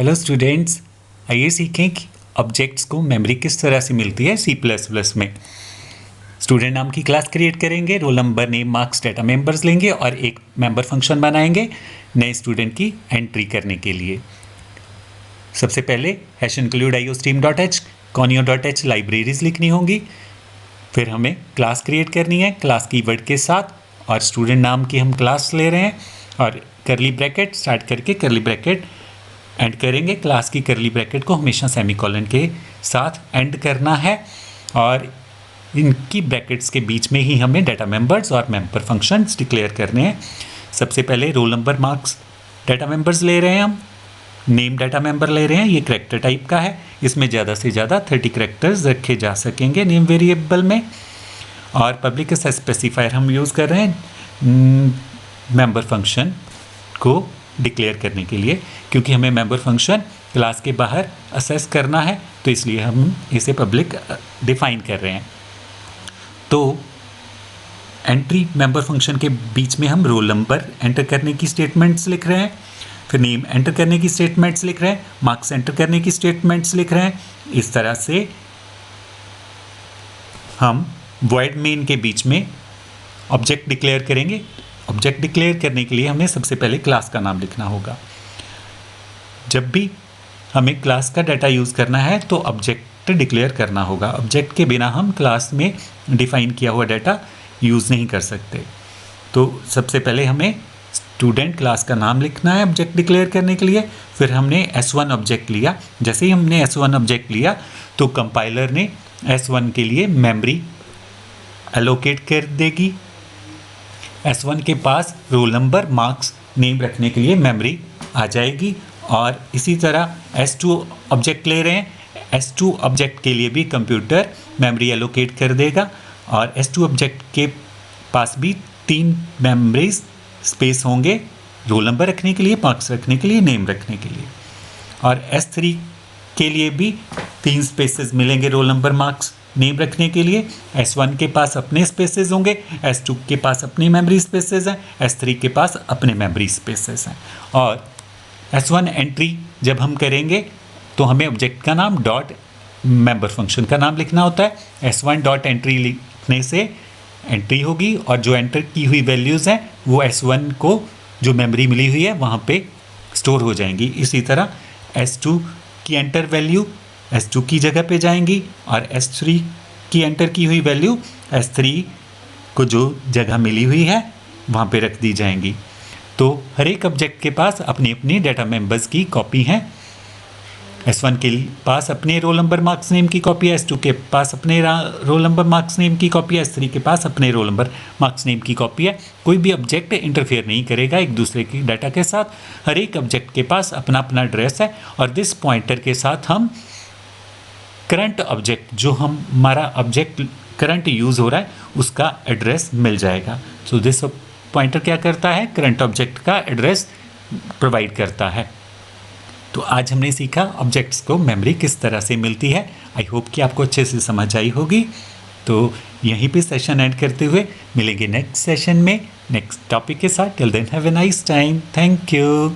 Hello students, आइए सीखें कि ऑब्जेक्ट्स को मेमोरी किस तरह से मिलती है C++ में। स्टूडेंट नाम की क्लास क्रिएट करेंगे, roll number, name, marks, data members लेंगे और एक मेंबर फंक्शन बनाएंगे नए स्टूडेंट की एंट्री करने के लिए। सबसे पहले #include iostream.h conio.h लाइब्रेरीज लिखनी होंगी। फिर हमें क्लास क्रिएट करनी है क्लास कीवर्ड के साथ और स्टूडेंट नाम की हम क्लास ले रहे हैं और करली ब्रैकेट स्टार्ट करके करली ब्रैकेट एंड करेंगे। क्लास की करली ब्रैकेट को हमेशा सेमीकोलन के साथ एंड करना है और इनकी ब्रैकेट्स के बीच में ही हमें डाटा मेंबर्स और मेंबर फंक्शंस डिक्लेयर करने हैं। सबसे पहले roll number, marks data members ले रहे हैं हम, नेम डाटा मेंबर ले रहे हैं, ये करैक्टर टाइप का है, इसमें ज़्यादा से ज़्यादा 30 करैक्टर्स रखे जा सकेंगे नेम वेरिएबल में। और पब्लिक स्पेसिफायर हम यूज़ कर रहे हैं मेंबर फंक्शन को डिक्लेयर करने के लिए, क्योंकि हमें मेंबर फंक्शन क्लास के बाहर असेस करना है, तो इसलिए हम इसे पब्लिक डिफाइन कर रहे हैं। तो एंट्री मेंबर फंक्शन के बीच में हम रोल नंबर एंटर करने की स्टेटमेंट्स लिख रहे हैं, फिर नेम एंटर करने की स्टेटमेंट्स लिख रहे हैं, मार्क्स एंटर करने की स्टेटमेंट्स लिख रहे हैं। इस तरह से हम वॉइड मेन के बीच में ऑब्जेक्ट डिक्लेयर करेंगे। ऑब्जेक्ट डिक्लेयर करने के लिए हमें सबसे पहले क्लास का नाम लिखना होगा। जब भी हमें क्लास का डाटा यूज़ करना है तो ऑब्जेक्ट डिक्लेयर करना होगा। ऑब्जेक्ट के बिना हम क्लास में डिफाइन किया हुआ डाटा यूज़ नहीं कर सकते। तो सबसे पहले हमें स्टूडेंट क्लास का नाम लिखना है ऑब्जेक्ट डिक्लेयर करने के लिए। फिर हमने S1 ऑब्जेक्ट लिया। जैसे ही हमने S1 ऑब्जेक्ट लिया तो कंपाइलर ने S1 के लिए मेमोरी एलोकेट कर देगी। S1 के पास रोल नंबर, मार्क्स, नेम रखने के लिए मेमोरी आ जाएगी। और इसी तरह S2 ऑब्जेक्ट ले रहे हैं, S2 ऑब्जेक्ट के लिए भी कंप्यूटर मेमोरी एलोकेट कर देगा और S2 ऑब्जेक्ट के पास भी 3 मेमोरीज स्पेस होंगे, रोल नंबर रखने के लिए, मार्क्स रखने के लिए, नेम रखने के लिए। और S3 के लिए भी 3 स्पेसेस मिलेंगे रोल नंबर, मार्क्स, नेम रखने के लिए। S1 के पास अपने स्पेसेस होंगे, S2 के पास अपनी मेमोरी स्पेसेस हैं, S3 के पास अपने मेमोरी स्पेसेस हैं। और S1 एंट्री जब हम करेंगे तो हमें ऑब्जेक्ट का नाम डॉट मेंबर फंक्शन का नाम लिखना होता है। S1 डॉट एंट्री लिखने से एंट्री होगी और जो एंटर की हुई वैल्यूज़ हैं वो S1 को जो मेमोरी मिली हुई है वहाँ पे स्टोर हो जाएंगी। इसी तरह S2 की एंटर वैल्यू S2 की जगह पे जाएंगी और S3 की एंटर की हुई वैल्यू S3 को जो जगह मिली हुई है वहाँ पे रख दी जाएंगी। तो हर एक ऑब्जेक्ट के पास अपनी अपनी डाटा मेंबर्स की कॉपी हैं। S1 के पास अपने रोल नंबर, मार्क्स, नेम की कॉपी है, S2 के पास अपने रोल नंबर, मार्क्स, नेम की कॉपी है, S3 के पास अपने रोल नंबर, मार्क्स, नेम की कॉपी है। कोई भी ऑब्जेक्ट इंटरफेयर नहीं करेगा एक दूसरे की डाटा के साथ। हर एक ऑब्जेक्ट के पास अपना अपना एड्रेस है और दिस पॉइंटर के साथ हम करंट ऑब्जेक्ट, जो हमारा ऑब्जेक्ट करंट यूज़ हो रहा है, उसका एड्रेस मिल जाएगा। सो दिस पॉइंटर क्या करता है, करंट ऑब्जेक्ट का एड्रेस प्रोवाइड करता है। तो आज हमने सीखा ऑब्जेक्ट्स को मेमोरी किस तरह से मिलती है। आई होप कि आपको अच्छे से समझ आई होगी। तो यहीं पे सेशन एंड करते हुए मिलेंगे नेक्स्ट सेशन में नेक्स्ट टॉपिक के साथ। Till then have a nice time. Thank you.